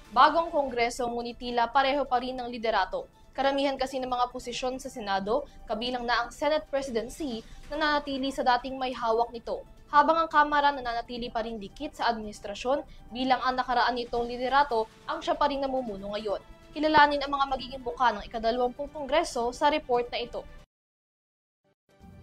bagong kongreso ngunit tila pareho pa rin ng liderato. Karamihan kasi ng mga posisyon sa Senado, kabilang na ang Senate Presidency, nananatili sa dating may hawak nito, habang ang Kamara nananatili pa rin dikit sa administrasyon bilang ang nakaraan nitong liderato ang siya pa rin namumuno ngayon. Kilalanin ang mga magiging buka ng ika-20 kongreso sa report na ito.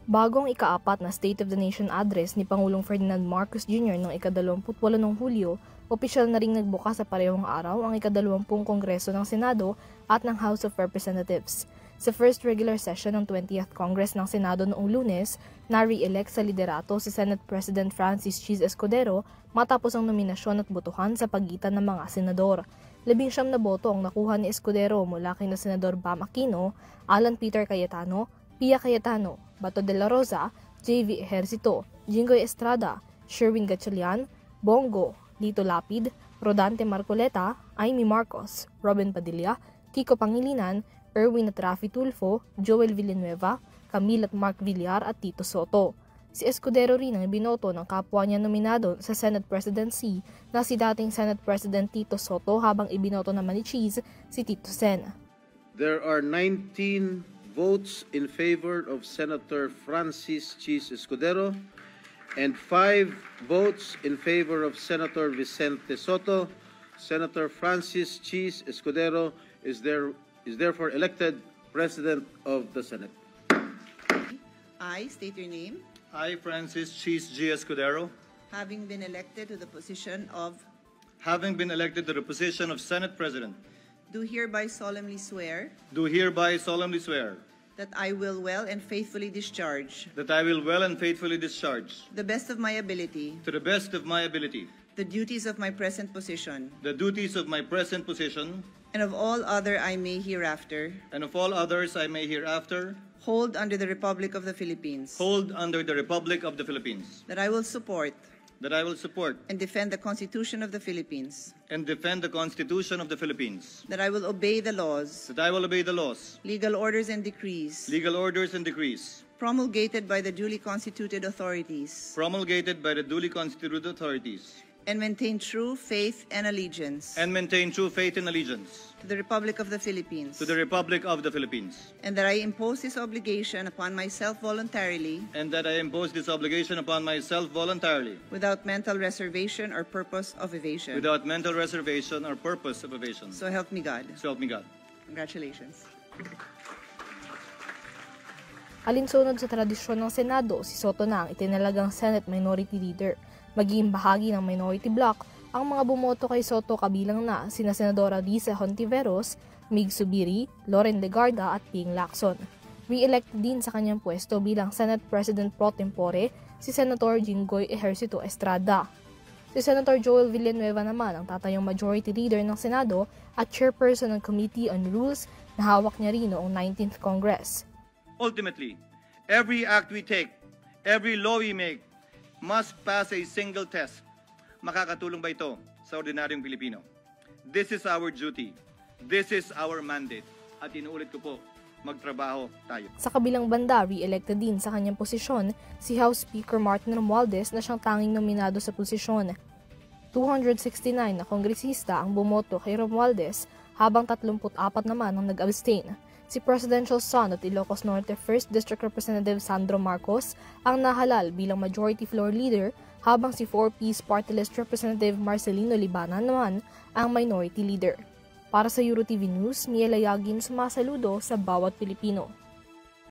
Bagong ika-4 na State of the Nation address ni Pangulong Ferdinand Marcos Jr. noong ika-28 ng Hulyo, opisyal na ring nagbuka sa parehong araw ang ika-20 Kongreso ng Senado at ng House of Representatives. Sa first regular session ng 20th Congress ng Senado noong Lunes, na-re-elect sa liderato si Senate President Francis Cheese Escudero matapos ang nominasyon at botohan sa pagitan ng mga senador. 19 na boto ang nakuha ni Escudero mula kina Senador Bam Aquino, Alan Peter Cayetano, Pia Cayetano, Bato de la Rosa, J.V. Ejercito, Jinggoy Estrada, Sherwin Gatchalian, Bongo, Lito Lapid, Rodante Marcoleta, Amy Marcos, Robin Padilla, Kiko Pangilinan, Erwin at Rafi Tulfo, Joel Villanueva, Camille at Mark Villar at Tito Soto. Si Escudero rin ang binoto ng kapwa niya nominado sa Senate Presidency na si dating Senate President Tito Soto habang ibinoto naman ni Cheese si Tito Sen. There are 19 votes in favor of Senator Francis Cheese Escudero and 5 votes in favor of Senator Vicente Soto. Senator Francis Cheese Escudero is therefore elected President of the Senate. I state your name. I, Francis Cheese G. Escudero, Having been elected to the position of Senate President, do hereby solemnly swear do hereby solemnly swear that I will well and faithfully discharge that I will well and faithfully discharge, to the best of my ability, to the best of my ability, the duties of my present position the duties of my present position, and of all other I may hereafter and of all others I may hereafter hold under the Republic of the Philippines, hold under the Republic of the Philippines, that I will support that I will support and defend the Constitution of the Philippines, and defend the Constitution of the Philippines, that I will obey the laws, that I will obey the laws, legal orders and decrees promulgated by the duly constituted authorities, and maintain true faith and allegiance and maintain true faith and allegiance to the Republic of the Philippines, to the Republic of the Philippines, and that I impose this obligation upon myself voluntarily and that I impose this obligation upon myself voluntarily, without mental reservation or purpose of evasion. without mental reservation or purpose of evasion. So help me God. So help me God. Congratulations. Alinsunod sa tradisyon ng Senado, si Soto na ang itinalagang Senate Minority Leader. Magiging bahagi ng minority bloc ang mga bumoto kay Soto kabilang na sina Senadora Risa Hontiveros, Mig Subiri, Loren Legarda at Ping Lacson. Re-elected din sa kanyang pwesto bilang Senate President pro tempore si Senator Jinggoy Ejercito Estrada. Si Senator Joel Villanueva naman ang tatayong Majority Leader ng Senado at Chairperson ng Committee on Rules na hawak niya rin noong 19th Congress. Ultimately, every act we take, every law we make, must pass a single test. Makakatulong ba ito sa ordinaryong Pilipino? This is our duty. This is our mandate. At inuulit ko po, magtrabaho tayo. Sa kabilang banda, re-elected din sa kanyang posisyon si House Speaker Martin Romualdez na siyang tanging nominado sa posisyon. 269 na kongresista ang bumoto kay Romualdez habang 34 naman ang nag-abstain. Si Presidential Son at Ilocos Norte 1st District Representative Sandro Marcos ang nahalal bilang Majority Floor Leader habang si 4Ps Party List Representative Marcelino Libana naman ang Minority Leader. Para sa EuroTV News, Miela Yagin sumasaludo sa bawat Pilipino.